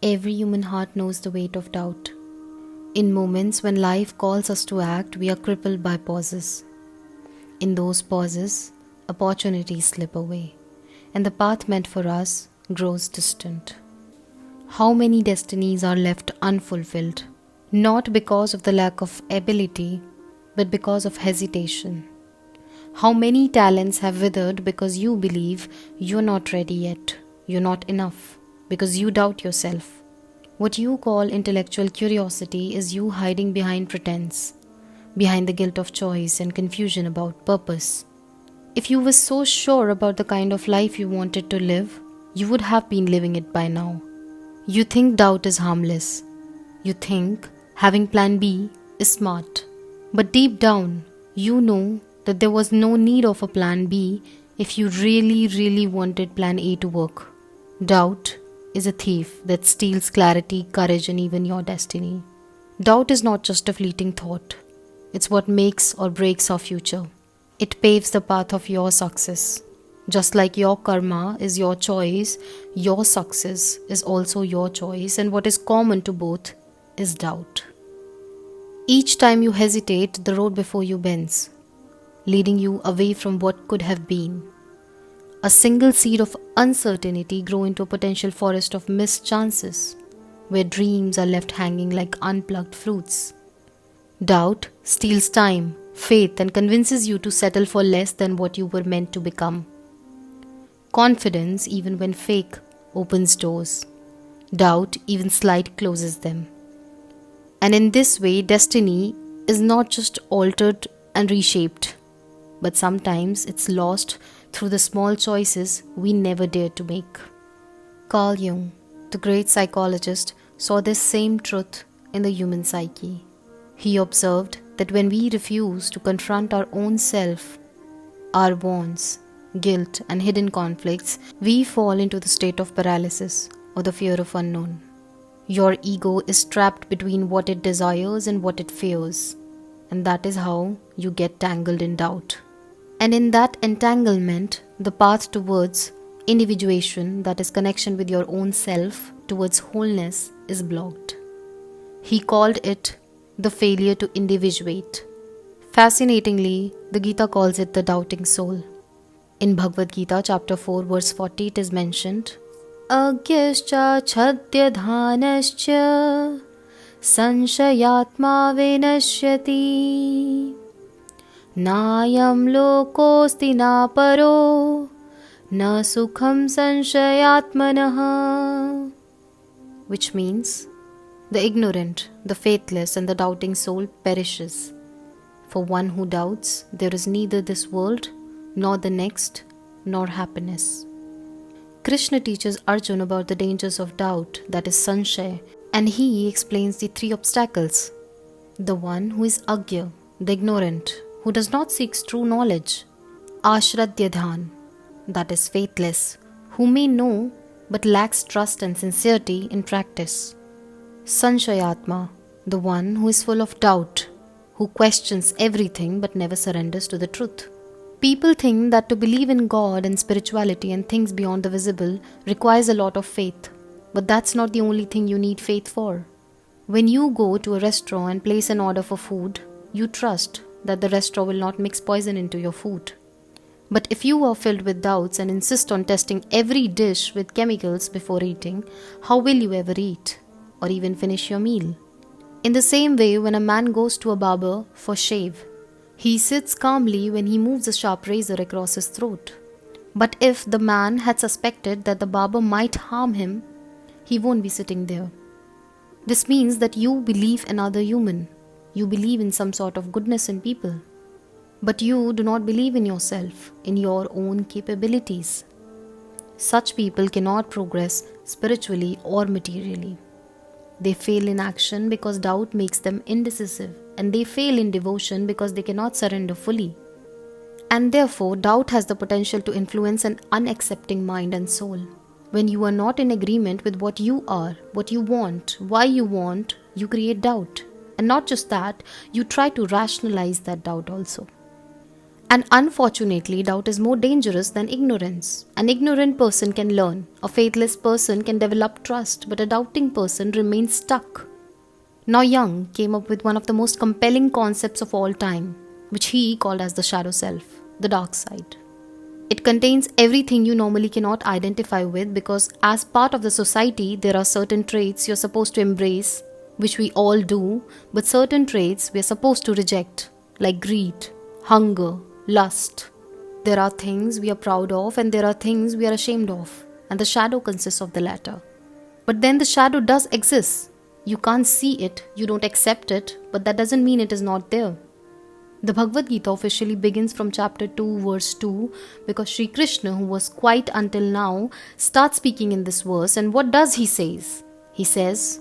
Every human heart knows the weight of doubt. In moments when life calls us to act, we are crippled by pauses. In those pauses, opportunities slip away, and the path meant for us grows distant. How many destinies are left unfulfilled, not because of the lack of ability, but because of hesitation? How many talents have withered because you believe you're not ready yet, you're not enough, because you doubt yourself? What you call intellectual curiosity is you hiding behind pretense, behind the guilt of choice and confusion about purpose. If you were so sure about the kind of life you wanted to live, you would have been living it by now. You think doubt is harmless. You think having plan B is smart. But deep down, you know that there was no need of a plan B if you really wanted plan A to work. Doubt is a thief that steals clarity, courage, and even your destiny. Doubt is not just a fleeting thought. It's what makes or breaks our future. It paves the path of your success. Just like your karma is your choice, your success is also your choice, and what is common to both is doubt. Each time you hesitate, the road before you bends, leading you away from what could have been. A single seed of uncertainty grows into a potential forest of missed chances, where dreams are left hanging like unplucked fruits. Doubt steals time, faith, and convinces you to settle for less than what you were meant to become. Confidence, even when fake, opens doors. Doubt, even slight, closes them. And in this way, destiny is not just altered and reshaped, but sometimes it's lost through the small choices we never dared to make. Carl Jung, the great psychologist, saw this same truth in the human psyche. He observed that when we refuse to confront our own self, our wants, guilt, and hidden conflicts, we fall into the state of paralysis or the fear of unknown. Your ego is trapped between what it desires and what it fears, and that is how you get tangled in doubt. And in that entanglement, the path towards individuation, that is connection with your own self, towards wholeness, is blocked. He called it the failure to individuate. Fascinatingly, the Gita calls it the doubting soul. In Bhagwadgeeta chapter 4 verse 40 it is mentioned, Agyascha chadya dhanascha sanshayatma venashyati nayam lokosti na paro na sukham sanshayatmanaha. Which means, the ignorant, the faithless, and the doubting soul perishes. For one who doubts, there is neither this world nor the next, nor happiness. Krishna teaches Arjuna about the dangers of doubt, that is sanshaya, and he explains the three obstacles. The one who is agya, the ignorant, who does not seek true knowledge. Ashradyadhan, that is faithless, who may know but lacks trust and sincerity in practice. Sanshayatma, the one who is full of doubt, who questions everything but never surrenders to the truth. People think that to believe in God and spirituality and things beyond the visible requires a lot of faith, but that's not the only thing you need faith for. When you go to a restaurant and place an order for food, you trust that the restaurant will not mix poison into your food. But if you are filled with doubts and insist on testing every dish with chemicals before eating, how will you ever eat or even finish your meal? In the same way, when a man goes to a barber for shave, he sits calmly when he moves a sharp razor across his throat. But if the man had suspected that the barber might harm him, he won't be sitting there. This means that you believe in another human. You believe in some sort of goodness in people. But you do not believe in yourself, in your own capabilities. Such people cannot progress spiritually or materially. They fail in action because doubt makes them indecisive, and they fail in devotion because they cannot surrender fully. And therefore, doubt has the potential to influence an unaccepting mind and soul. When you are not in agreement with what you are, what you want, why you want, you create doubt. And not just that, you try to rationalize that doubt also. And unfortunately, doubt is more dangerous than ignorance. An ignorant person can learn, a faithless person can develop trust, but a doubting person remains stuck. Now Jung came up with one of the most compelling concepts of all time, which he called as the shadow self, the dark side. It contains everything you normally cannot identify with, because as part of the society, there are certain traits you're supposed to embrace, which we all do, but certain traits we are supposed to reject, like greed, hunger, lust. There are things we are proud of and there are things we are ashamed of, and the shadow consists of the latter. But then the shadow does exist. You can't see it, you don't accept it, but that doesn't mean it is not there. The Bhagavad Gita officially begins from chapter 2 verse 2 because Sri Krishna, who was quiet until now, starts speaking in this verse, and what does he say? He says,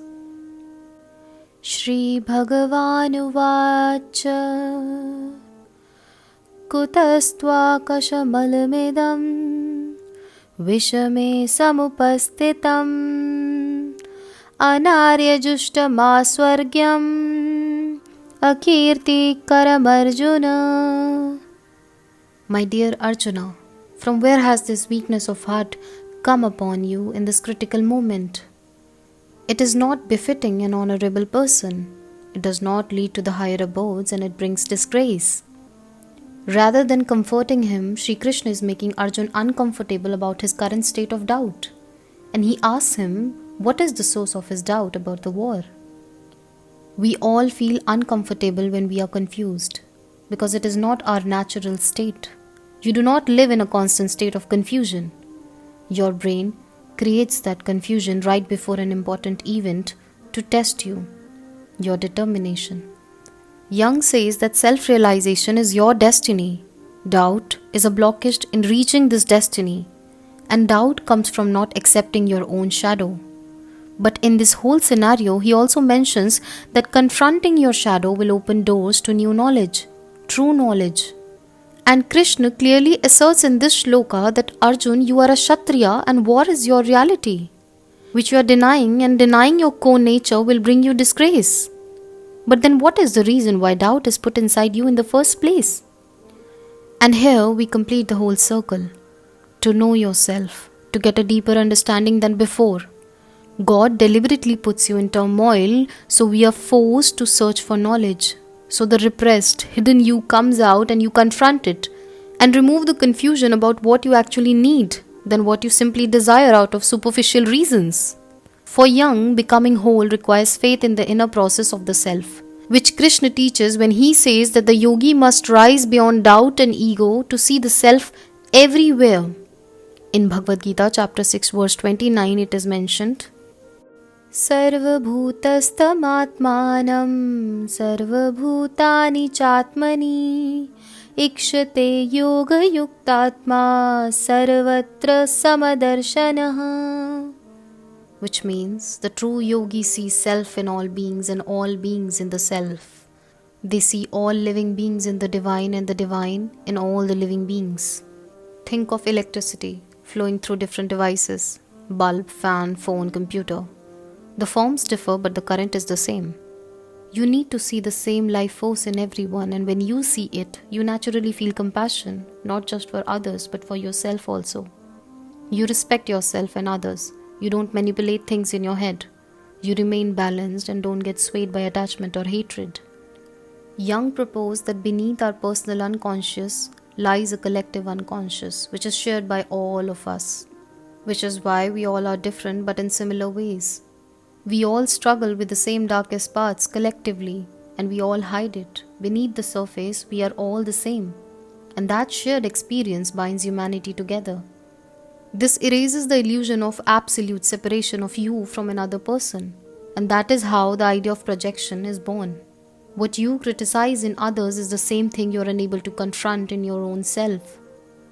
Shri Bhagavan Uvacha Kutastva kashamalmedam Vishame samupastitam Anaryajushtama Akirti Karamarjuna. My dear Arjuna, from where has this weakness of heart come upon you in this critical moment? It is not befitting an honorable person. It does not lead to the higher abodes, and it brings disgrace. Rather than comforting him, Sri Krishna is making Arjuna uncomfortable about his current state of doubt. And he asks him, what is the source of his doubt about the war? We all feel uncomfortable when we are confused, because it is not our natural state. You do not live in a constant state of confusion. Your brain creates that confusion right before an important event to test you, your determination. Jung says that self-realization is your destiny. Doubt is a blockage in reaching this destiny, and doubt comes from not accepting your own shadow. But in this whole scenario, he also mentions that confronting your shadow will open doors to new knowledge, true knowledge. And Krishna clearly asserts in this shloka that Arjun, you are a Kshatriya and war is your reality, which you are denying, and denying your core nature will bring you disgrace. But then what is the reason why doubt is put inside you in the first place? And here we complete the whole circle. To know yourself, to get a deeper understanding than before. God deliberately puts you in turmoil, so we are forced to search for knowledge. So the repressed, hidden you comes out and you confront it and remove the confusion about what you actually need than what you simply desire out of superficial reasons. For Jung, becoming whole requires faith in the inner process of the self, which Krishna teaches when he says that the yogi must rise beyond doubt and ego to see the self everywhere. In Bhagavad Gita chapter 6 verse 29 it is mentioned, Sarvabhutastamatmanam sarvabhutani chatmani ikshate yoga yuktatma sarvatra samadarshanaha. Which means the true yogi sees self in all beings and all beings in the self. They see all living beings in the divine and the divine in all the living beings. Think of electricity flowing through different devices, bulb, fan, phone, computer. The forms differ, but the current is the same. You need to see the same life force in everyone, and when you see it, you naturally feel compassion, not just for others, but for yourself also. You respect yourself and others. You don't manipulate things in your head. You remain balanced and don't get swayed by attachment or hatred. Jung proposed that beneath our personal unconscious lies a collective unconscious, which is shared by all of us, which is why we all are different but in similar ways. We all struggle with the same darkest parts collectively, and we all hide it. Beneath the surface, we are all the same, and that shared experience binds humanity together. This erases the illusion of absolute separation of you from another person, and that is how the idea of projection is born. What you criticize in others is the same thing you are unable to confront in your own self.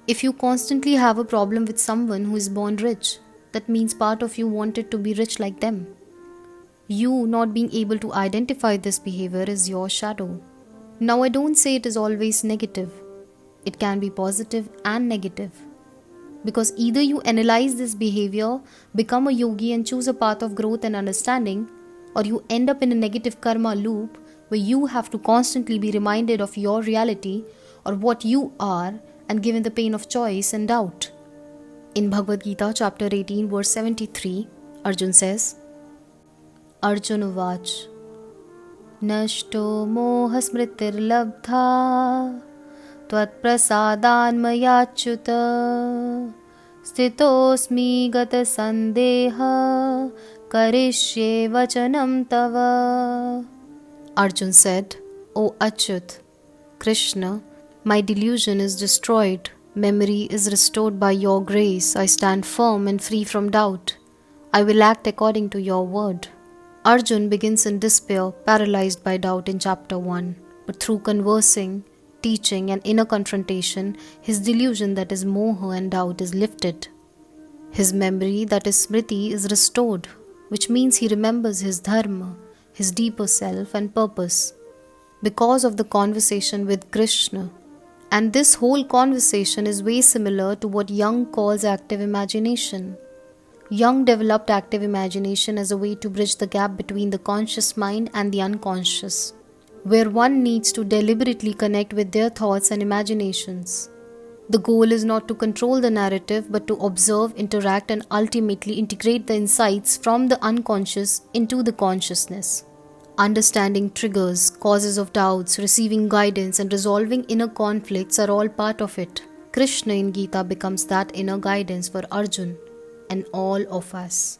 If you constantly have a problem with someone who is born rich, that means part of you wanted to be rich like them. You not being able to identify this behavior is your shadow. Now I don't say it is always negative. It can be positive and negative. Because either you analyze this behavior, become a yogi and choose a path of growth and understanding, or you end up in a negative karma loop where you have to constantly be reminded of your reality, or what you are, and given the pain of choice and doubt. In Bhagavad Gita, chapter 18, verse 73, Arjun says, Arjun Uvach, Nashto moha smritir labdha Tvat prasadan mayachyuta Stitosmi gata sandeha Karishye vachanam tava. Arjun said, O Achyut, Krishna, my delusion is destroyed. Memory is restored by your grace. I stand firm and free from doubt. I will act according to your word. Arjun begins in despair, paralyzed by doubt in chapter 1. But through conversing, teaching and inner confrontation, his delusion that is moha and doubt is lifted. His memory that is smriti is restored, which means he remembers his dharma, his deeper self and purpose, because of the conversation with Krishna. And this whole conversation is way similar to what Jung calls active imagination. Jung developed active imagination as a way to bridge the gap between the conscious mind and the unconscious, where one needs to deliberately connect with their thoughts and imaginations. The goal is not to control the narrative, but to observe, interact, and ultimately integrate the insights from the unconscious into the consciousness. Understanding triggers, causes of doubts, receiving guidance, and resolving inner conflicts are all part of it. Krishna in Gita becomes that inner guidance for Arjun and all of us.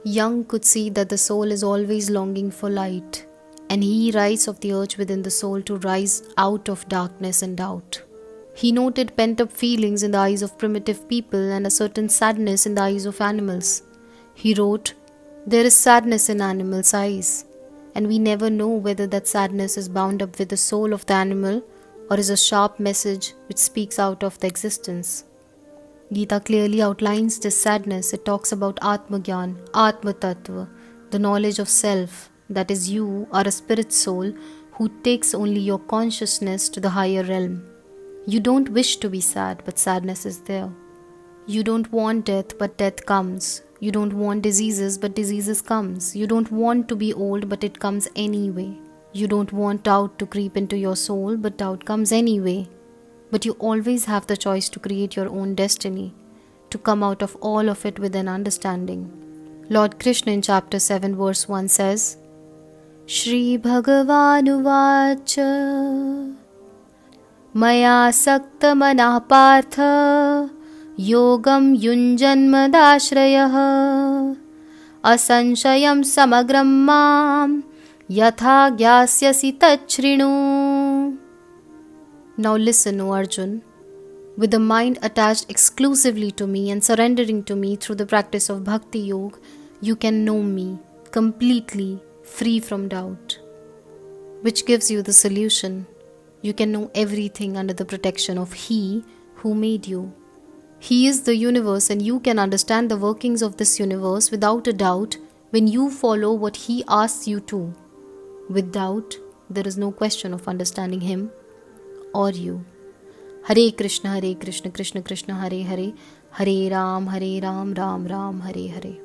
Jung could see that the soul is always longing for light, and he writes of the urge within the soul to rise out of darkness and doubt. He noted pent-up feelings in the eyes of primitive people and a certain sadness in the eyes of animals. He wrote, "There is sadness in animals' eyes, and we never know whether that sadness is bound up with the soul of the animal or is a sharp message which speaks out of the existence." Gita clearly outlines this sadness. It talks about Atma-gyan, Atma-tattva, the knowledge of self, that is you are a spirit soul who takes only your consciousness to the higher realm. You don't wish to be sad, but sadness is there. You don't want death, but death comes. You don't want diseases, but diseases comes. You don't want to be old, but it comes anyway. You don't want doubt to creep into your soul, but doubt comes anyway. But you always have the choice to create your own destiny, to come out of all of it with an understanding. Lord Krishna in chapter 7 verse 1 says, Shri Bhagavanuvacha Maya sakta manah partha Yogam yunjanmadashrayah Asanshayam samagram mam Yatha gyasyasi tachrinu. Now listen, O Arjun. With the mind attached exclusively to me and surrendering to me through the practice of Bhakti Yoga, you can know me completely, free from doubt, which gives you the solution. You can know everything under the protection of He who made you. He is the universe, and you can understand the workings of this universe without a doubt when you follow what He asks you to. With doubt, there is no question of understanding Him or you. Hare Krishna, Krishna Krishna, Hare Hare, Hare Ram, Ram Ram, Hare Hare.